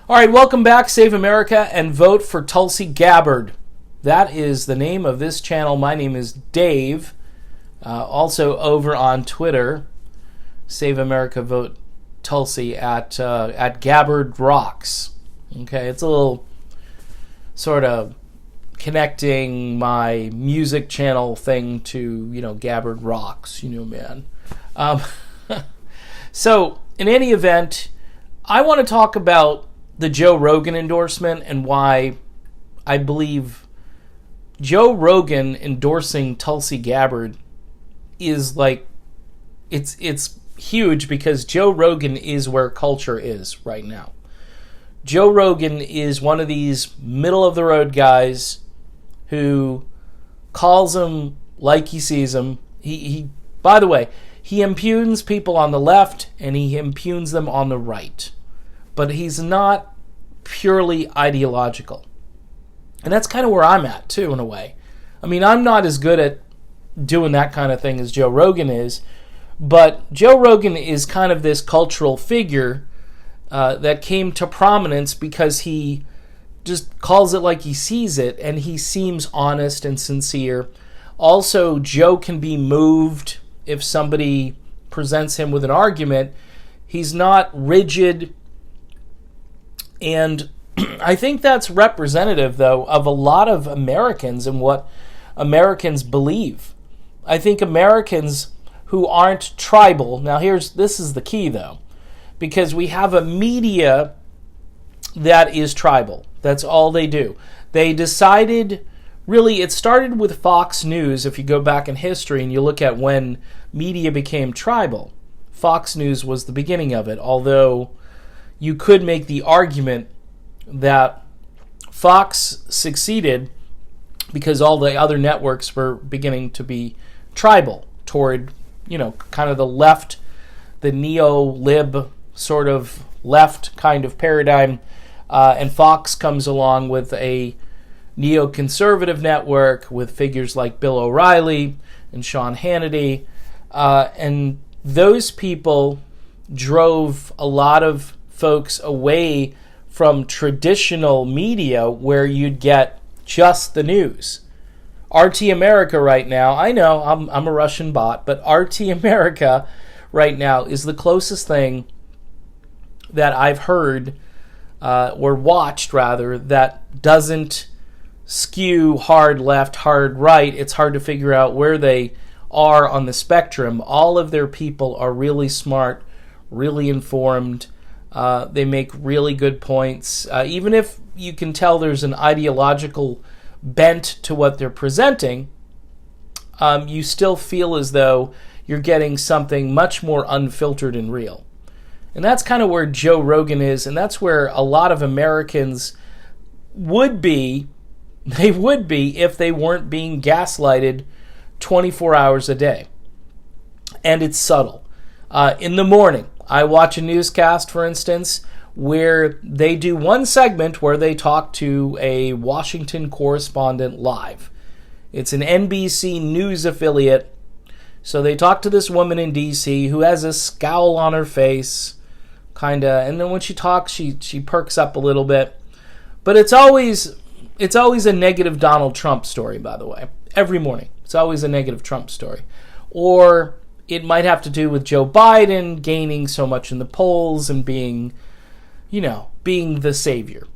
All right, welcome back. Save America and vote for Tulsi Gabbard. That is the name of this channel. My name is Dave. Also over on Twitter, Save America, vote Tulsi at Gabbard Rocks. Okay, it's a little sort of connecting my music channel thing to, Gabbard Rocks, man. So, in any event, I want to talk about the Joe Rogan endorsement and why I believe Joe Rogan endorsing Tulsi Gabbard is it's huge, because Joe Rogan is where culture is right now. Joe Rogan is one of these middle-of-the-road guys who calls him like he sees him. He by the way, he impugns people on the left and he impugns them on the right. But he's not purely ideological. And that's kind of where I'm at, too, in a way. I mean, I'm not as good at doing that kind of thing as Joe Rogan is, but Joe Rogan is kind of this cultural figure that came to prominence because he just calls it like he sees it, and he seems honest and sincere. Also, Joe can be moved if somebody presents him with an argument. He's not rigid. And I think that's representative, though, of a lot of Americans and what Americans believe. I think Americans who aren't tribal... Now, this is the key, though, because we have a media that is tribal. That's all they do. They decided... Really, it started with Fox News. If you go back in history and you look at when media became tribal, Fox News was the beginning of it, although you could make the argument that Fox succeeded because all the other networks were beginning to be tribal toward, kind of the left, the neo-lib sort of left kind of paradigm. And Fox comes along with a neoconservative network with figures like Bill O'Reilly and Sean Hannity. And those people drove a lot of folks away from traditional media where you'd get just the news. RT America right now, I know I'm a Russian bot, but RT America right now is the closest thing that I've heard or watched, rather, that doesn't skew hard left, hard right. It's hard to figure out where they are on the spectrum. All of their people are really smart, really informed. They make really good points. Even if you can tell there's an ideological bent to what they're presenting, you still feel as though you're getting something much more unfiltered and real. And that's kind of where Joe Rogan is, and that's where a lot of Americans would be. They would be if they weren't being gaslighted 24 hours a day. And it's subtle. In the morning, I watch a newscast, for instance, where they do one segment where they talk to a Washington correspondent live. It's an NBC News affiliate. So they talk to this woman in D.C. who has a scowl on her face, kind of, and then when she talks, she perks up a little bit. But it's always a negative Donald Trump story, by the way. Every morning, it's always a negative Trump story. Or it might have to do with Joe Biden gaining so much in the polls and being the savior.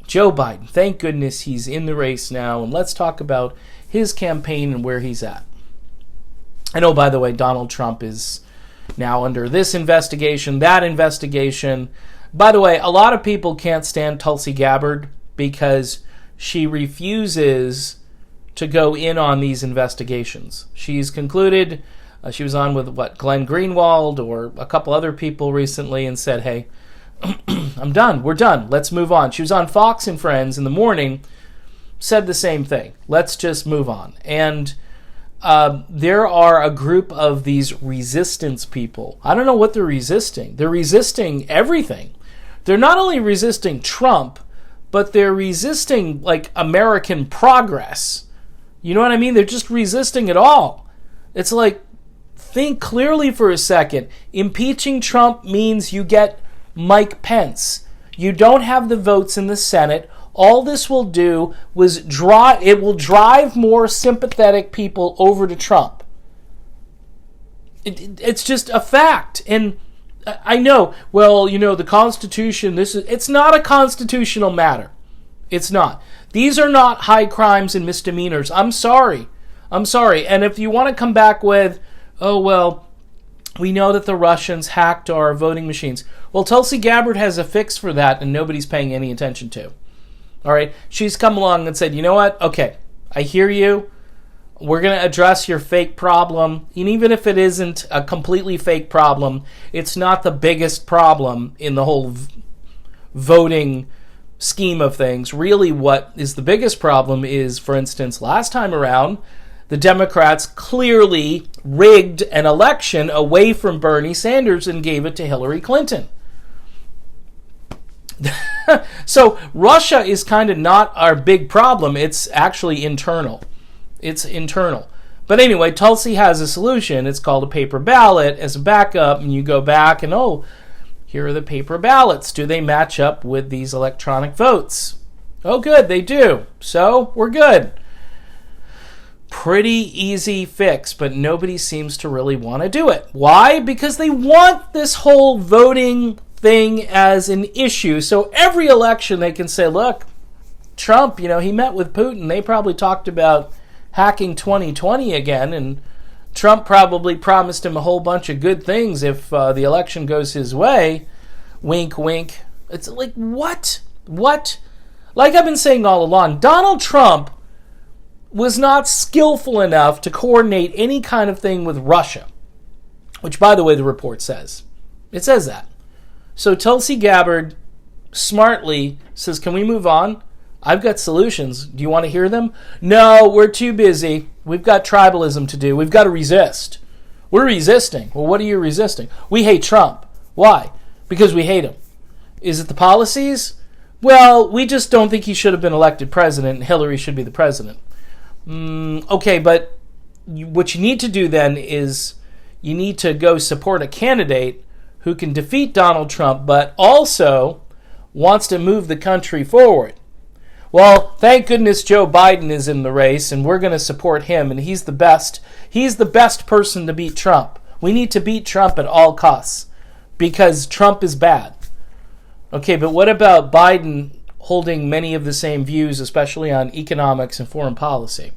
Joe Biden, thank goodness he's in the race now, and let's talk about his campaign and where he's at. I know, by the way, Donald Trump is now under this investigation, that investigation. By the way, a lot of people can't stand Tulsi Gabbard because she refuses to go in on these investigations. She's concluded, she was on with, Glenn Greenwald or a couple other people recently and said, hey, I'm done. We're done. Let's move on. She was on Fox and Friends in the morning, said the same thing. Let's just move on. And there are a group of these resistance people. I don't know what they're resisting. They're resisting everything. They're not only resisting Trump, but they're resisting, American progress. You know what I mean? They're just resisting it all. It's like, think clearly for a second. Impeaching Trump means you get Mike Pence. You don't have the votes in the Senate. All this will do was drive more sympathetic people over to Trump. It's just a fact. And I know, well, the Constitution, it's not a constitutional matter. It's not. These are not high crimes and misdemeanors. I'm sorry. And if you want to come back with, oh, well, we know that the Russians hacked our voting machines. Well, Tulsi Gabbard has a fix for that, and nobody's paying any attention to. All right? She's come along and said, you know what? Okay, I hear you. We're going to address your fake problem. And even if it isn't a completely fake problem, it's not the biggest problem in the whole voting scheme of things. Really, what is the biggest problem is, for instance, last time around, the Democrats clearly rigged an election away from Bernie Sanders and gave it to Hillary Clinton. So Russia is kind of not our big problem. It's actually internal. It's internal. But anyway, Tulsi has a solution. It's called a paper ballot as a backup, and you go back and, here are the paper ballots. Do they match up with these electronic votes? Oh, good, they do. So, we're good. Pretty easy fix, but nobody seems to really want to do it. Why? Because they want this whole voting thing as an issue. So, every election they can say, look, Trump, he met with Putin. They probably talked about hacking 2020 again, and Trump probably promised him a whole bunch of good things if the election goes his way. Wink, wink. It's like, what? What? Like I've been saying all along, Donald Trump was not skillful enough to coordinate any kind of thing with Russia, which, by the way, the report says. It says that. So Tulsi Gabbard smartly says, can we move on? I've got solutions. Do you want to hear them? No, we're too busy. We've got tribalism to do. We've got to resist. We're resisting. Well, what are you resisting? We hate Trump. Why? Because we hate him. Is it the policies? Well, we just don't think he should have been elected president and Hillary should be the president. Okay, but what you need to do then is you need to go support a candidate who can defeat Donald Trump but also wants to move the country forward. Well, thank goodness Joe Biden is in the race, and we're going to support him, and he's the best. He's the best person to beat Trump. We need to beat Trump at all costs because Trump is bad. Okay, but what about Biden holding many of the same views, especially on economics and foreign policy?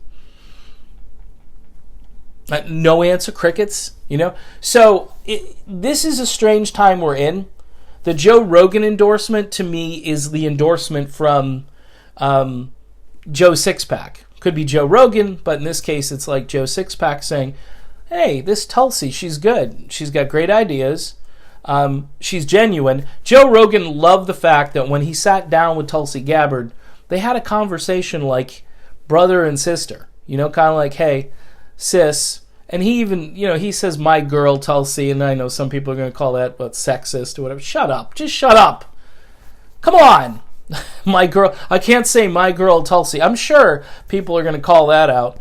No answer, crickets, So this is a strange time we're in. The Joe Rogan endorsement, to me, is the endorsement from Joe Sixpack. Could be Joe Rogan, but in this case it's like Joe Sixpack saying, hey, this Tulsi, she's good. She's got great ideas. She's genuine. Joe Rogan loved the fact that when he sat down with Tulsi Gabbard, they had a conversation like brother and sister. Kind of like, hey, sis. And he even, he says, my girl Tulsi, and I know some people are going to call that, sexist or whatever. Shut up. Just shut up. Come on. My girl, I can't say my girl Tulsi. I'm sure people are going to call that out.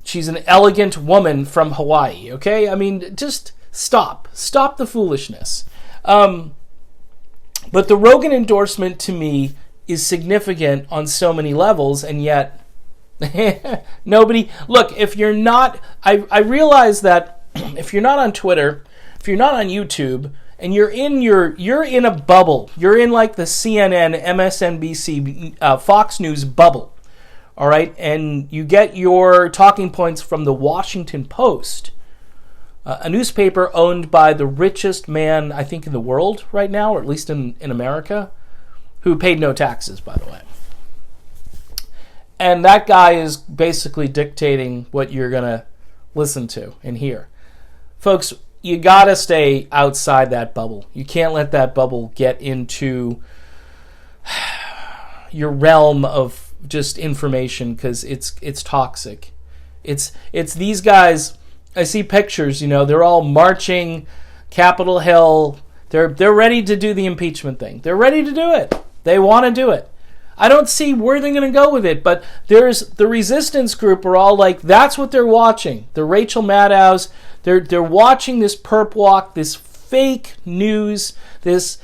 She's an elegant woman from Hawaii, okay? I mean, just stop. Stop the foolishness. But the Rogan endorsement to me is significant on so many levels, and yet nobody... Look, if you're not... I realize that if you're not on Twitter, if you're not on YouTube... And you're in a bubble. You're in like the CNN, MSNBC, Fox News bubble. All right? And you get your talking points from the Washington Post, a newspaper owned by the richest man, I think, in the world right now, or at least in America, who paid no taxes, by the way. And that guy is basically dictating what you're going to listen to and hear. Folks, you gotta stay outside that bubble. You can't let that bubble get into your realm of just information because it's toxic. It's these guys. I see pictures. They're all marching Capitol Hill. They're ready to do the impeachment thing. They're ready to do it. They want to do it. I don't see where they're going to go with it, but there's the resistance group are all like, that's what they're watching. The Rachel Maddows. They're watching this perp walk, this fake news, this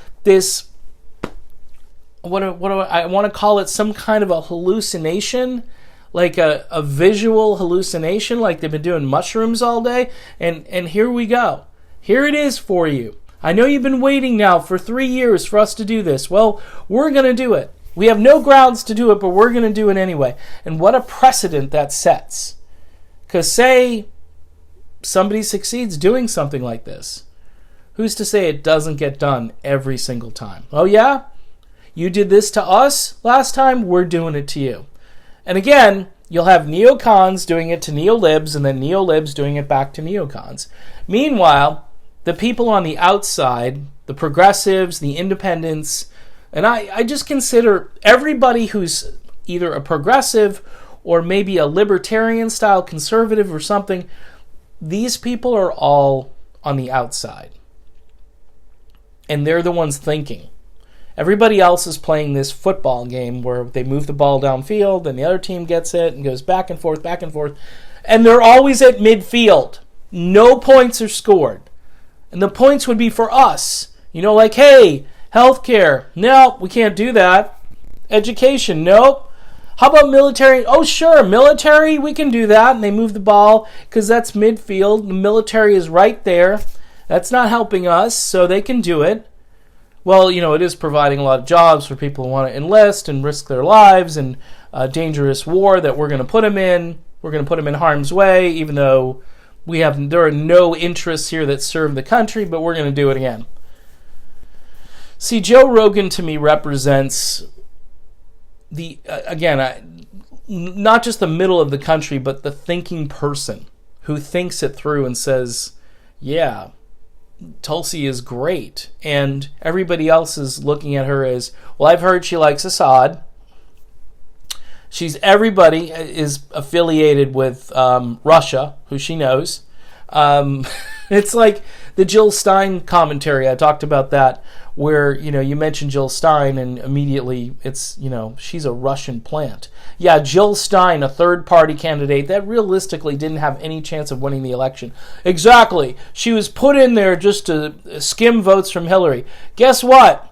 I want to call it, some kind of a hallucination, like a visual hallucination, like they've been doing mushrooms all day. And here we go. Here it is for you. I know you've been waiting now for 3 years for us to do this. Well, we're going to do it. We have no grounds to do it, but we're going to do it anyway. And what a precedent that sets. Because say somebody succeeds doing something like this, who's to say it doesn't get done every single time? Oh yeah? You did this to us last time, we're doing it to you. And again, you'll have neocons doing it to neolibs, and then neolibs doing it back to neocons. Meanwhile, the people on the outside, the progressives, the independents, and I just consider everybody who's either a progressive or maybe a libertarian-style conservative or something, these people are all on the outside. And they're the ones thinking. Everybody else is playing this football game where they move the ball downfield and the other team gets it and goes back and forth, and they're always at midfield. No points are scored. And the points would be for us. Like, hey, healthcare. No, we can't do that. Education. Nope. How about military? Oh, sure, military, we can do that. And they move the ball because that's midfield. The military is right there. That's not helping us, so they can do it. Well, it is providing a lot of jobs for people who want to enlist and risk their lives in a dangerous war that we're going to put them in. We're going to put them in harm's way, even though there are no interests here that serve the country, but we're going to do it again. See, Joe Rogan to me represents not just the middle of the country, but the thinking person who thinks it through and says, yeah, Tulsi is great. And everybody else is looking at her as, well, I've heard she likes Assad. Everybody is affiliated with Russia, who she knows. It's like the Jill Stein commentary. I talked about that, where, you mentioned Jill Stein and immediately it's, she's a Russian plant. Yeah, Jill Stein, a third-party candidate that realistically didn't have any chance of winning the election. Exactly. She was put in there just to skim votes from Hillary. Guess what?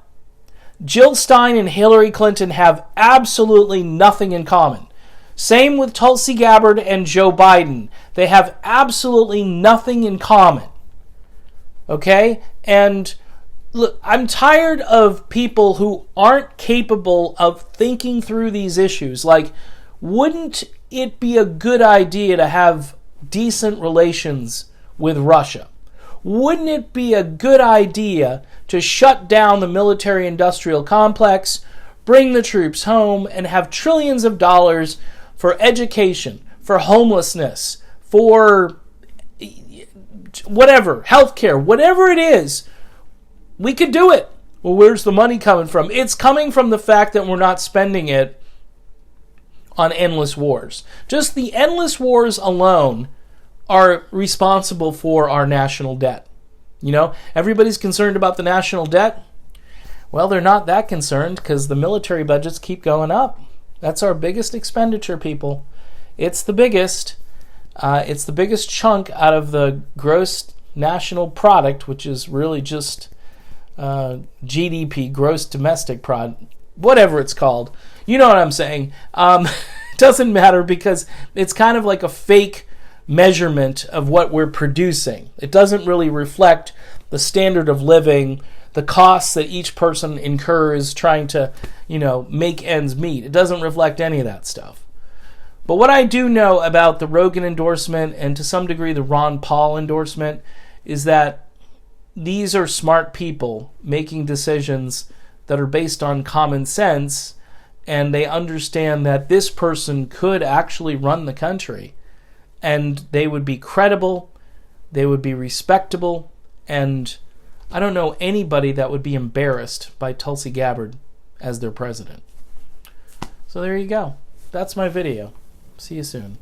Jill Stein and Hillary Clinton have absolutely nothing in common. Same with Tulsi Gabbard and Joe Biden. They have absolutely nothing in common. Okay? And look, I'm tired of people who aren't capable of thinking through these issues. Like, wouldn't it be a good idea to have decent relations with Russia? Wouldn't it be a good idea to shut down the military-industrial complex, bring the troops home, and have trillions of dollars for education, for homelessness, for whatever, healthcare, whatever it is? We could do it. Well, where's the money coming from? It's coming from the fact that we're not spending it on endless wars. Just the endless wars alone are responsible for our national debt. Everybody's concerned about the national debt. Well, they're not that concerned because the military budgets keep going up. That's our biggest expenditure, people. It's the biggest. It's the biggest chunk out of the gross national product, which is really just GDP, gross domestic product, whatever it's called. You know what I'm saying. It doesn't matter because it's kind of like a fake measurement of what we're producing. It doesn't really reflect the standard of living, the costs that each person incurs trying to, make ends meet. It doesn't reflect any of that stuff. But what I do know about the Rogan endorsement and to some degree the Ron Paul endorsement is that these are smart people making decisions that are based on common sense, and they understand that this person could actually run the country, and they would be credible, they would be respectable, and I don't know anybody that would be embarrassed by Tulsi Gabbard as their president. So there you go. That's my video. See you soon.